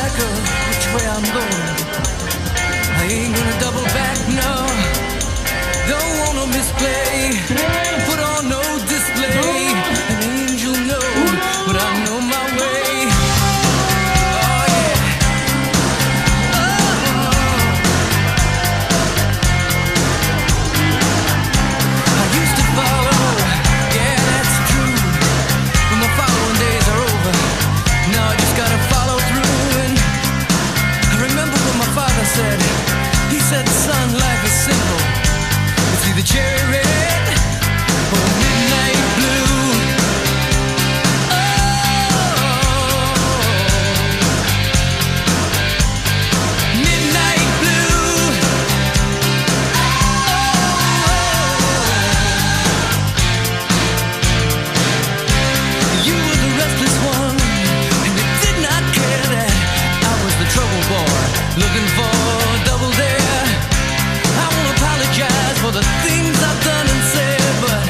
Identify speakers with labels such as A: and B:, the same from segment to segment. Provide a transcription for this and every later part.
A: track of which way I'm going. I ain't gonna double back, no. Don't wanna misplay. Put on no display. An angel no, but I know my way. Oh yeah. I used to follow, yeah, that's true. But my following days are over. Now I just gotta follow through. And I remember what my father said. He said, son, life is simple. It's either cherry red or midnight blue. Midnight blue. You were the restless one, and you did not care that I was the trouble boy, looking for double dare. I won't apologize for the things I've done and said, but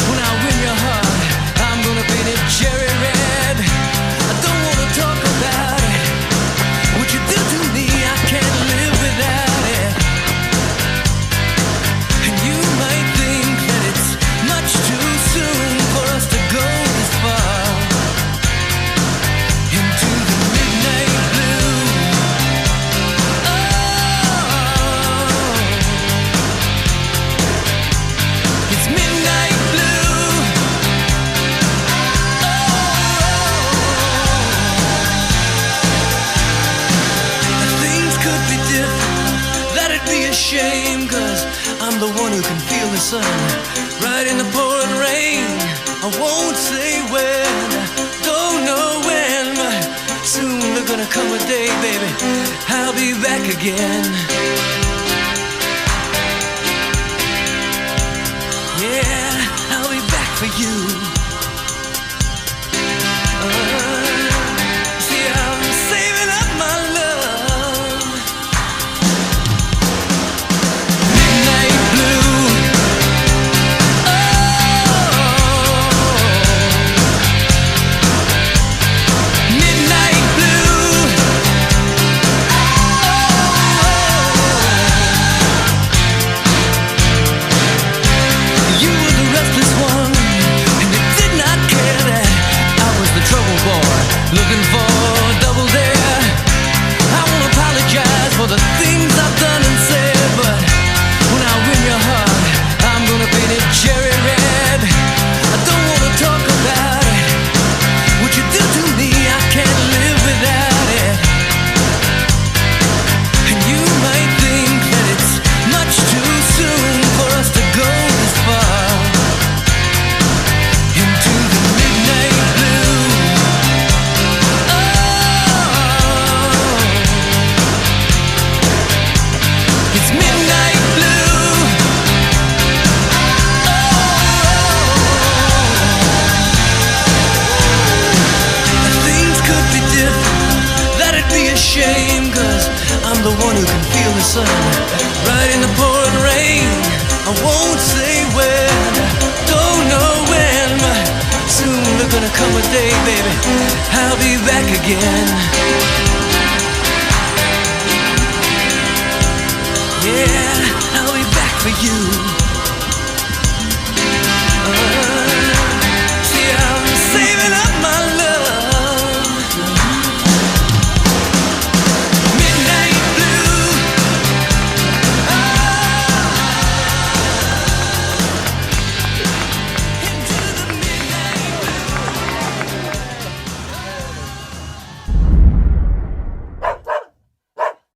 A: when I win your heart, I'm gonna paint it cherry red. I don't wanna talk about it. What you do to me, I can't live without it. And you might think that it's much too soon for us to go this far into the midnight blue. It's midnight blue. Things could be different, that'd be a shame, 'cause I'm the one who can feel the sun right in the pouring rain. I won't say when, don't know when, but soon there's gonna come a day, baby, I'll be back again. Yeah, I'll be back for you. See, I'm saving up my love. Midnight blue. Midnight blue. You were the restless one, and you did not care that I was the trouble boy, looking for double dare. I won't apologize for the things I've done and said, but when I win your heart, I'm gonna paint it cherry red. I don't wanna talk about it. What you do to me, I can't live without it. And you might think that it's much too soon for us to go this far into the midnight blue. It's midnight blue. Things could be different, that'd be a shame, 'cause I'm the one who can feel the sun right in the pouring rain. I won't say when, don't know when, but soon there's gonna come a day, baby, I'll be back again.